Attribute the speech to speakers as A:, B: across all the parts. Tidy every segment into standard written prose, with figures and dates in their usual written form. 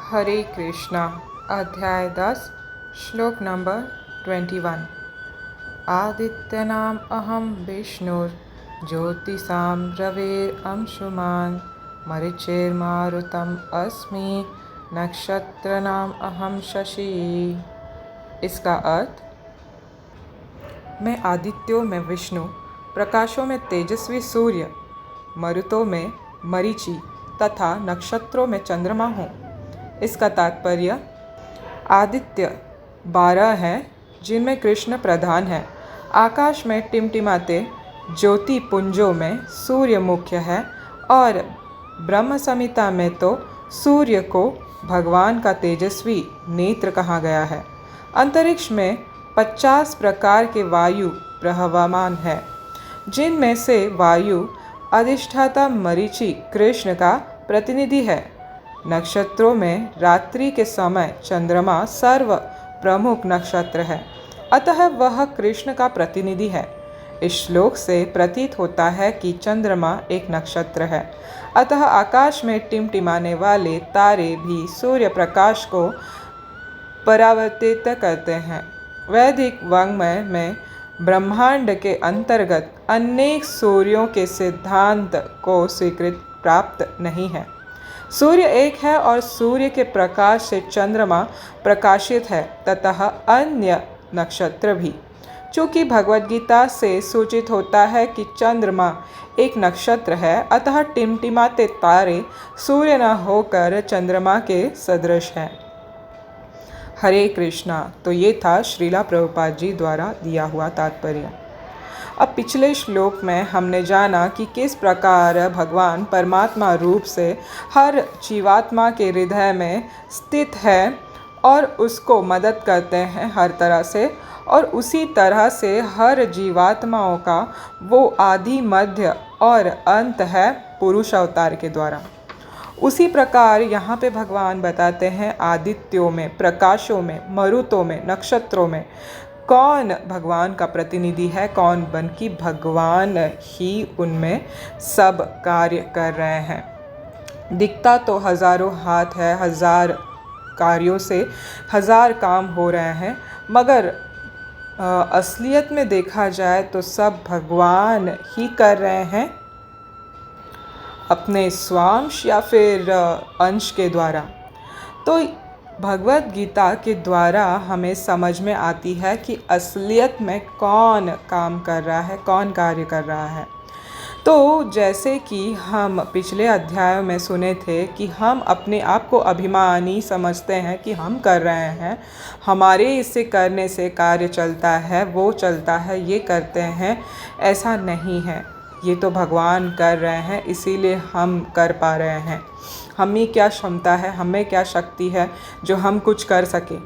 A: हरे कृष्णा। अध्याय 10 श्लोक नंबर 21। आदित्यनाम अहम विष्णुर्ज्योतिषां रविरंशुमान् मरीचिर्मारुतम् अस्मि नक्षत्रनाम अहम शशि। इसका अर्थ, मैं आदित्यों में विष्णु, प्रकाशों में तेजस्वी सूर्य, मरुतों में मरीचि तथा नक्षत्रों में चंद्रमा हूँ। इसका तात्पर्य, आदित्य 12 हैं जिनमें कृष्ण प्रधान है। आकाश में टिमटिमाते ज्योति पुंजों में सूर्य मुख्य है और ब्रह्म संहिता में तो सूर्य को भगवान का तेजस्वी नेत्र कहा गया है। अंतरिक्ष में 50 प्रकार के वायु प्रवहमान है, जिनमें से वायु अधिष्ठाता मरीचि कृष्ण का प्रतिनिधि है। नक्षत्रों में रात्रि के समय चंद्रमा सर्व प्रमुख नक्षत्र है, अतः वह कृष्ण का प्रतिनिधि है। इस श्लोक से प्रतीत होता है कि चंद्रमा एक नक्षत्र है, अतः आकाश में टिमटिमाने वाले तारे भी सूर्य प्रकाश को परावर्तित करते हैं। वैदिक वाङ्मय में ब्रह्मांड के अंतर्गत अनेक सूर्यों के सिद्धांत को स्वीकृत प्राप्त नहीं है। सूर्य एक है और सूर्य के प्रकाश से चंद्रमा प्रकाशित है तथा अन्य नक्षत्र भी। चूँकि भगवद गीता से सूचित होता है कि चंद्रमा एक नक्षत्र है, अतः टिमटिमाते तारे सूर्य न होकर चंद्रमा के सदृश हैं। हरे कृष्णा। तो ये था श्रीला प्रभुपाद जी द्वारा दिया हुआ तात्पर्य। अब पिछले श्लोक में हमने जाना कि किस प्रकार भगवान परमात्मा रूप से हर जीवात्मा के हृदय में स्थित है और उसको मदद करते हैं हर तरह से, और उसी तरह से हर जीवात्माओं का वो आदि मध्य और अंत है पुरुष अवतार के द्वारा। उसी प्रकार यहाँ पे भगवान बताते हैं आदित्यों में, प्रकाशों में, मरुतों में, नक्षत्रों में कौन भगवान का प्रतिनिधि है, कौन बन की भगवान ही उनमें सब कार्य कर रहे हैं। दिखता तो हजारों हाथ है, हजार कार्यों से हजार काम हो रहे हैं, मगर असलियत में देखा जाए तो सब भगवान ही कर रहे हैं अपने स्वांश या फिर अंश के द्वारा। तो भगवद गीता के द्वारा हमें समझ में आती है कि असलियत में कौन काम कर रहा है, कौन कार्य कर रहा है। तो जैसे कि हम पिछले अध्यायों में सुने थे कि हम अपने आप को अभिमानी समझते हैं कि हम कर रहे हैं, हमारे इससे करने से कार्य चलता है, वो चलता है, ये करते हैं। ऐसा नहीं है, ये तो भगवान कर रहे हैं, इसीलिए हम कर पा रहे हैं। हमें क्या क्षमता है, हमें क्या शक्ति है जो हम कुछ कर सकें।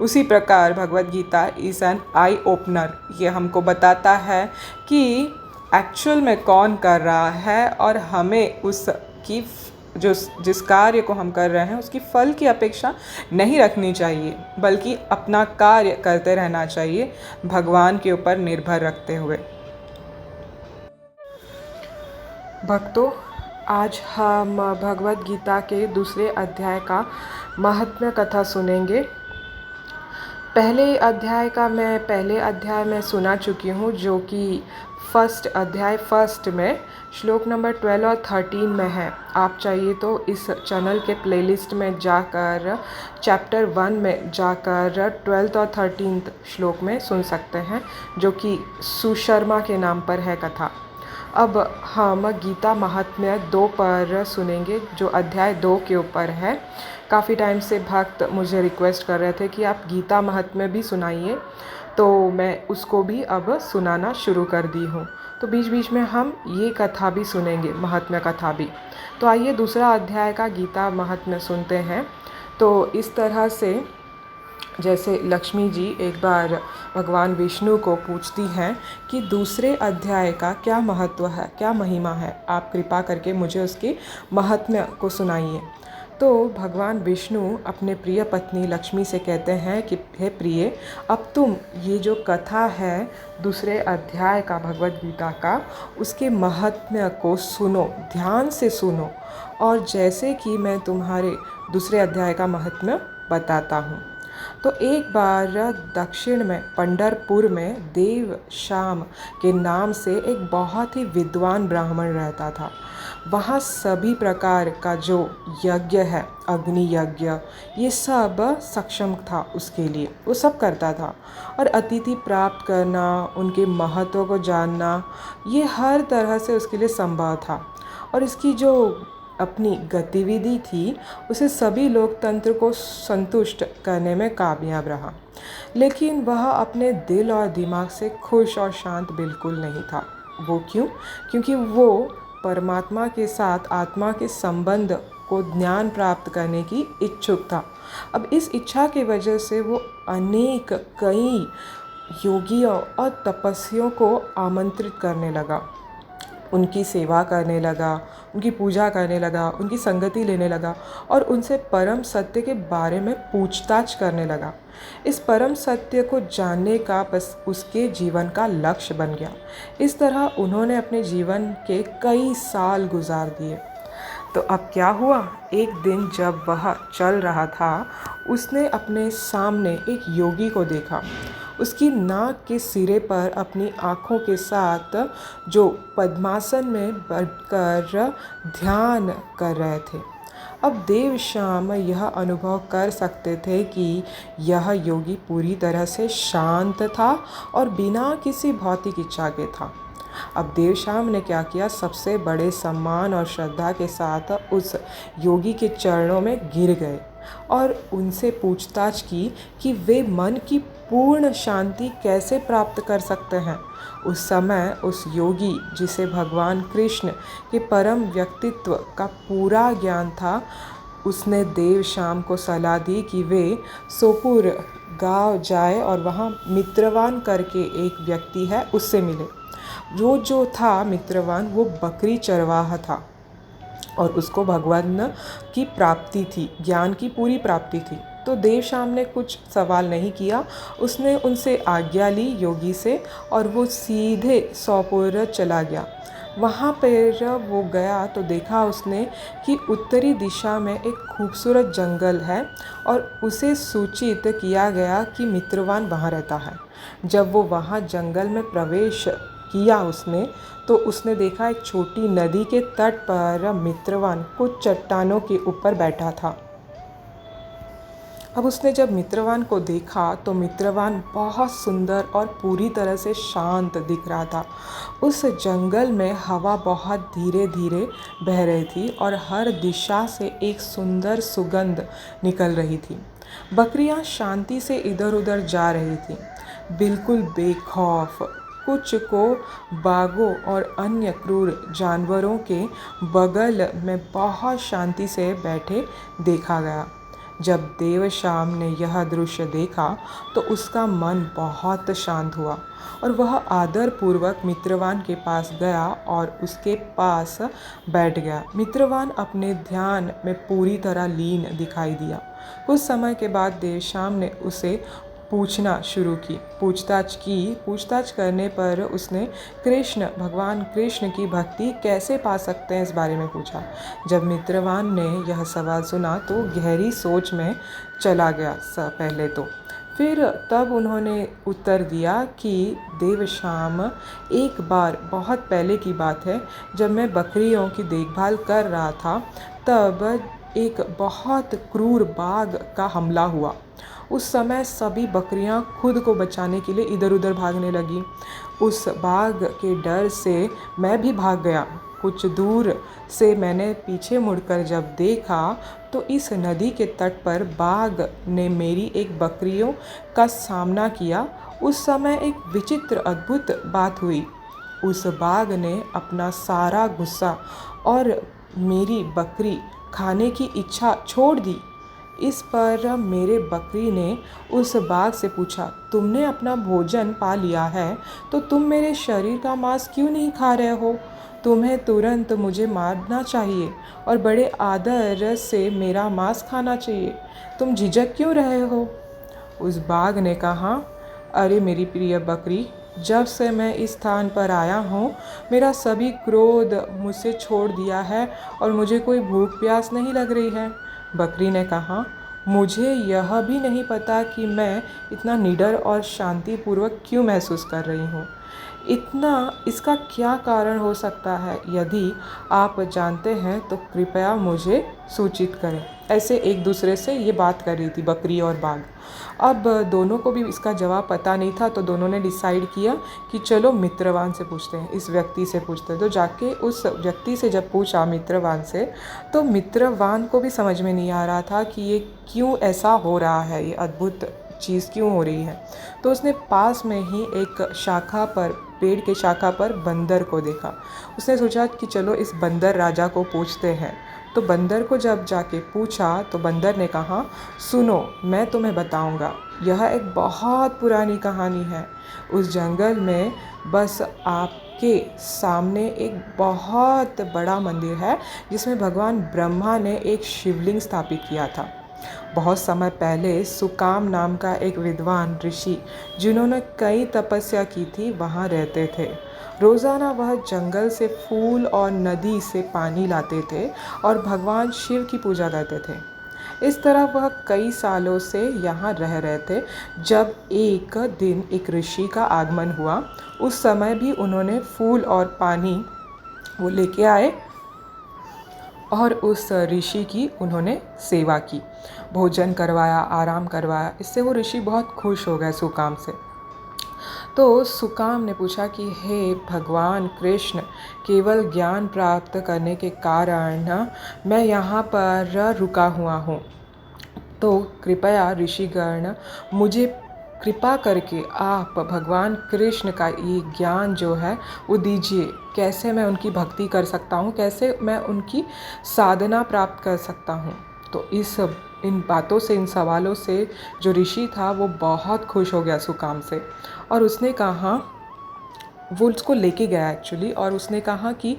A: उसी प्रकार Bhagavad Gita is an eye opener. ये हमको बताता है कि एक्चुअल में कौन कर रहा है और हमें उसकी जिस कार्य को हम कर रहे हैं उसकी फल की अपेक्षा नहीं रखनी चाहिए, बल्कि अपना कार्य करते रहना चाहिए भगवान के ऊपर निर्भर रखते हुए। भक्तों, आज हम भगवद गीता के दूसरे अध्याय का महात्म्य कथा सुनेंगे। पहले अध्याय में सुना चुकी हूँ, जो कि फर्स्ट में श्लोक नंबर 12 और 13 में है। आप चाहिए तो इस चैनल के प्लेलिस्ट में जाकर चैप्टर 1 में जाकर 12th और 13th श्लोक में सुन सकते हैं, जो कि सुशर्मा के नाम पर है कथा। अब हम गीता महात्म्य 2 पर सुनेंगे, जो अध्याय 2 के ऊपर है। काफ़ी टाइम से भक्त मुझे रिक्वेस्ट कर रहे थे कि आप गीता महात्म्य भी सुनाइए, तो मैं उसको भी अब सुनाना शुरू कर दी हूँ। तो बीच बीच में हम ये कथा भी सुनेंगे, महात्म्य कथा भी। तो आइए दूसरा अध्याय का गीता महात्म्य सुनते हैं। तो इस तरह से, जैसे लक्ष्मी जी एक बार भगवान विष्णु को पूछती हैं कि दूसरे अध्याय का क्या महत्व है, क्या महिमा है, आप कृपा करके मुझे उसके महात्म्य को सुनाइए। तो भगवान विष्णु अपने प्रिय पत्नी लक्ष्मी से कहते हैं कि हे प्रिय, अब तुम ये जो कथा है दूसरे अध्याय का भगवद गीता का, उसके महात्म्य को सुनो, ध्यान से सुनो। और जैसे कि मैं तुम्हारे दूसरे अध्याय का महात्म्य बताता हूँ। तो एक बार दक्षिण में पंढरपुर में देव श्याम के नाम से एक बहुत ही विद्वान ब्राह्मण रहता था। वहाँ सभी प्रकार का जो यज्ञ है, अग्नि यज्ञ, ये सब सक्षम था उसके लिए, वो सब करता था। और अतिथि प्राप्त करना, उनके महत्व को जानना, ये हर तरह से उसके लिए संभव था। और इसकी जो अपनी गतिविधि थी, उसे सभी लोकतंत्र को संतुष्ट करने में कामयाब रहा। लेकिन वह अपने दिल और दिमाग से खुश और शांत बिल्कुल नहीं था। वो क्यों? क्योंकि वो परमात्मा के साथ आत्मा के संबंध को ज्ञान प्राप्त करने की इच्छुक था। अब इस इच्छा की वजह से वो कई योगियों और तपस्वियों को आमंत्रित करने लगा, उनकी सेवा करने लगा, उनकी पूजा करने लगा, उनकी संगति लेने लगा और उनसे परम सत्य के बारे में पूछताछ करने लगा। इस परम सत्य को जानने का बस उसके जीवन का लक्ष्य बन गया। इस तरह उन्होंने अपने जीवन के कई साल गुजार दिए। तो अब क्या हुआ, एक दिन जब वह चल रहा था, उसने अपने सामने एक योगी को देखा। उसकी नाक के सिरे पर अपनी आँखों के साथ जो पद्मासन में बैठकर ध्यान कर रहे थे। अब देव श्याम यह अनुभव कर सकते थे कि यह योगी पूरी तरह से शांत था और बिना किसी भौतिक इच्छा के था। अब देव श्याम ने क्या किया, सबसे बड़े सम्मान और श्रद्धा के साथ उस योगी के चरणों में गिर गए और उनसे पूछताछ की कि वे मन की पूर्ण शांति कैसे प्राप्त कर सकते हैं। उस समय उस योगी, जिसे भगवान कृष्ण के परम व्यक्तित्व का पूरा ज्ञान था, उसने देव श्याम को सलाह दी कि वे सोपुर गांव जाए और वहाँ मित्रवान करके एक व्यक्ति है, उससे मिले। जो था मित्रवान, वो बकरी चरवाहा था और उसको भगवान की प्राप्ति थी, ज्ञान की पूरी प्राप्ति थी। तो देव श्याम ने कुछ सवाल नहीं किया, उसने उनसे आज्ञा ली योगी से और वो सीधे सोपुर चला गया। वहाँ पर वो गया तो देखा उसने कि उत्तरी दिशा में एक खूबसूरत जंगल है और उसे सूचित किया गया कि मित्रवान वहाँ रहता है। जब वो वहाँ जंगल में प्रवेश किया तो उसने देखा एक छोटी नदी के तट पर मित्रवान कुछ चट्टानों के ऊपर बैठा था। अब उसने जब मित्रवान को देखा तो मित्रवान बहुत सुंदर और पूरी तरह से शांत दिख रहा था। उस जंगल में हवा बहुत धीरे धीरे बह रही थी और हर दिशा से एक सुंदर सुगंध निकल रही थी। बकरियां शांति से इधर उधर जा रही थीं, बिल्कुल बेखौफ। कुछ को बाघों और अन्य क्रूर जानवरों के बगल में बहुत शांति से बैठे देखा गया। जब देव श्याम ने यह दृश्य देखा तो उसका मन बहुत शांत हुआ और वह आदरपूर्वक मित्रवान के पास गया और उसके पास बैठ गया। मित्रवान अपने ध्यान में पूरी तरह लीन दिखाई दिया। कुछ समय के बाद देव श्याम ने उसे पूछना शुरू की। पूछताछ करने पर उसने भगवान कृष्ण की भक्ति कैसे पा सकते हैं, इस बारे में पूछा। जब मित्रवान ने यह सवाल सुना तो गहरी सोच में चला गया पहले तो। फिर तब उन्होंने उत्तर दिया कि देव श्याम, एक बार बहुत पहले की बात है, जब मैं बकरियों की देखभाल कर रहा था तब एक बहुत क्रूर बाघ का हमला हुआ। उस समय सभी बकरियां खुद को बचाने के लिए इधर उधर भागने लगी। उस बाघ के डर से मैं भी भाग गया। कुछ दूर से मैंने पीछे मुड़कर जब देखा तो इस नदी के तट पर बाघ ने मेरी एक बकरियों का सामना किया। उस समय एक विचित्र अद्भुत बात हुई। उस बाघ ने अपना सारा गुस्सा और मेरी बकरी खाने की इच्छा छोड़ दी। इस पर मेरे बकरी ने उस बाघ से पूछा, तुमने अपना भोजन पा लिया है तो तुम मेरे शरीर का मांस क्यों नहीं खा रहे हो? तुम्हें तुरंत मुझे मारना चाहिए और बड़े आदर से मेरा मांस खाना चाहिए। तुम झिझक क्यों रहे हो? उस बाघ ने कहा, अरे मेरी प्रिय बकरी, जब से मैं इस स्थान पर आया हूँ मेरा सभी क्रोध मुझसे छोड़ दिया है और मुझे कोई भूख प्यास नहीं लग रही है। बकरी ने कहा, मुझे यह भी नहीं पता कि मैं इतना निडर और शांतिपूर्वक क्यों महसूस कर रही हूँ। इसका क्या कारण हो सकता है? यदि आप जानते हैं तो कृपया मुझे सूचित करें। ऐसे एक दूसरे से ये बात कर रही थी बकरी और बाघ। अब दोनों को भी इसका जवाब पता नहीं था, तो दोनों ने डिसाइड किया कि चलो मित्रवान से पूछते हैं, इस व्यक्ति से पूछते हैं। तो जाके उस व्यक्ति से जब पूछा मित्रवान से, तो मित्रवान को भी समझ में नहीं आ रहा था कि ये क्यों ऐसा हो रहा है, ये अद्भुत चीज़ क्यों हो रही है। तो उसने पास में ही एक पेड़ के शाखा पर बंदर को देखा। उसने सोचा कि चलो इस बंदर राजा को पूछते हैं। तो बंदर को जब जाके पूछा तो बंदर ने कहा, सुनो, मैं तुम्हें बताऊंगा। यह एक बहुत पुरानी कहानी है। उस जंगल में बस आपके सामने एक बहुत बड़ा मंदिर है, जिसमें भगवान ब्रह्मा ने एक शिवलिंग स्थापित किया था। बहुत समय पहले सुकाम नाम का एक विद्वान ऋषि, जिन्होंने कई तपस्या की थी, वहाँ रहते थे। रोज़ाना वह जंगल से फूल और नदी से पानी लाते थे और भगवान शिव की पूजा करते थे। इस तरह वह कई सालों से यहाँ रह रहे थे। जब एक दिन एक ऋषि का आगमन हुआ, उस समय भी उन्होंने फूल और पानी वो लेके आए और उस ऋषि की उन्होंने सेवा की, भोजन करवाया, आराम करवाया। इससे वो ऋषि बहुत खुश हो गए सुकाम से। तो सुकाम ने पूछा कि हे भगवान कृष्ण, केवल ज्ञान प्राप्त करने के कारण मैं यहाँ पर रुका हुआ हूँ, तो कृपया ऋषिगण मुझे कृपा करके आप भगवान कृष्ण का ये ज्ञान जो है वो दीजिए। कैसे मैं उनकी भक्ति कर सकता हूँ, कैसे मैं उनकी साधना प्राप्त कर सकता हूँ। तो इन बातों से, इन सवालों से जो ऋषि था वो बहुत खुश हो गया सुकाम से, और उसने कहा, वो उसको लेके गया एक्चुअली, और उसने कहा कि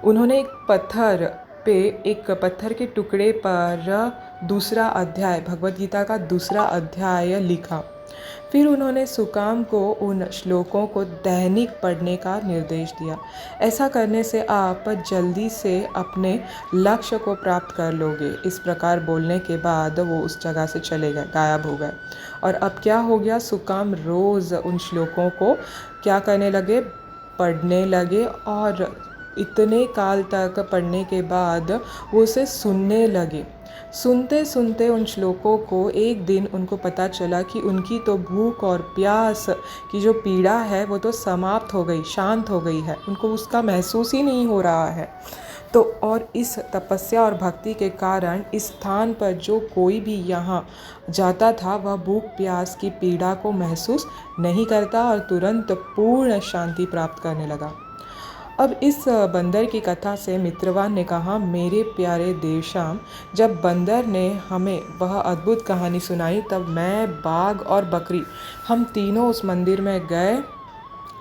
A: उन्होंने एक पत्थर के टुकड़े पर दूसरा अध्याय, भगवद गीता का दूसरा अध्याय लिखा। फिर उन्होंने सुकाम को उन श्लोकों को दैनिक पढ़ने का निर्देश दिया। ऐसा करने से आप जल्दी से अपने लक्ष्य को प्राप्त कर लोगे। इस प्रकार बोलने के बाद वो उस जगह से चले गए, गायब हो गए। और अब क्या हो गया, सुकाम रोज़ उन श्लोकों को क्या करने लगे, पढ़ने लगे, और इतने काल तक पढ़ने के बाद वो उसे सुनने लगे। सुनते सुनते उन श्लोकों को एक दिन उनको पता चला कि उनकी तो भूख और प्यास की जो पीड़ा है वो तो समाप्त हो गई, शांत हो गई है, उनको उसका महसूस ही नहीं हो रहा है। तो और इस तपस्या और भक्ति के कारण इस स्थान पर जो कोई भी यहाँ जाता था, वह भूख प्यास की पीड़ा को महसूस नहीं करता और तुरंत पूर्ण शांति प्राप्त करने लगा। अब इस बंदर की कथा से मित्रवान ने कहा, मेरे प्यारे देवश्याम, जब बंदर ने हमें वह अद्भुत कहानी सुनाई, तब मैं, बाघ और बकरी, हम तीनों उस मंदिर में गए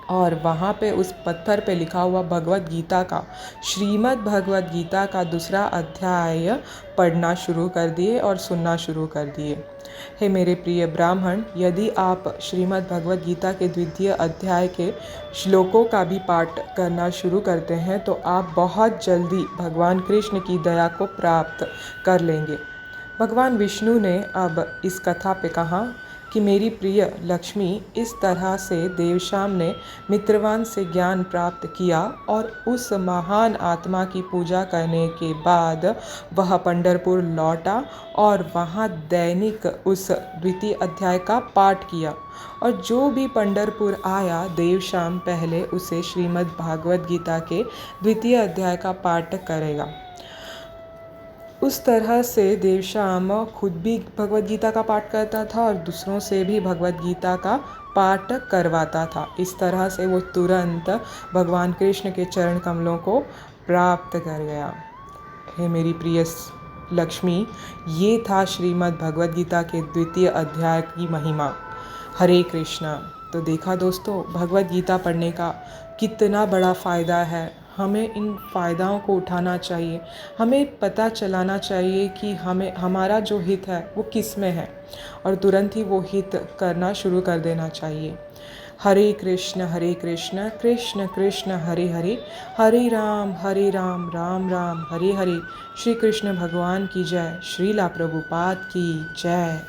A: और वहाँ पे उस पत्थर पे लिखा हुआ भगवद गीता का, श्रीमद् भगवद गीता का दूसरा अध्याय पढ़ना शुरू कर दिए और सुनना शुरू कर दिए। हे मेरे प्रिय ब्राह्मण, यदि आप श्रीमद् भगवद गीता के द्वितीय अध्याय के श्लोकों का भी पाठ करना शुरू करते हैं तो आप बहुत जल्दी भगवान कृष्ण की दया को प्राप्त कर लेंगे। भगवान विष्णु ने अब इस कथा पे कहा कि मेरी प्रिय लक्ष्मी, इस तरह से देवश्याम ने मित्रवान से ज्ञान प्राप्त किया और उस महान आत्मा की पूजा करने के बाद वह पंढरपुर लौटा और वहाँ दैनिक उस द्वितीय अध्याय का पाठ किया। और जो भी पंढरपुर आया, देवश्याम पहले उसे श्रीमद् भागवत गीता के द्वितीय अध्याय का पाठ करेगा। उस तरह से देवश्याम खुद भी भगवद गीता का पाठ करता था और दूसरों से भी भगवद गीता का पाठ करवाता था। इस तरह से वो तुरंत भगवान कृष्ण के चरण कमलों को प्राप्त कर गया। हे मेरी प्रिय लक्ष्मी, ये था श्रीमद् भगवद गीता के द्वितीय अध्याय की महिमा। हरे कृष्णा। तो देखा दोस्तों, भगवद गीता पढ़ने का कितना बड़ा फ़ायदा है। हमें इन फ़ायदाओं को उठाना चाहिए। हमें पता चलाना चाहिए कि हमारा जो हित है वो किस में है और तुरंत ही वो हित करना शुरू कर देना चाहिए। हरे कृष्ण कृष्ण कृष्ण हरे हरे, हरे राम राम राम हरे हरे। श्री कृष्ण भगवान की जय। श्रीला प्रभुपाद की जय।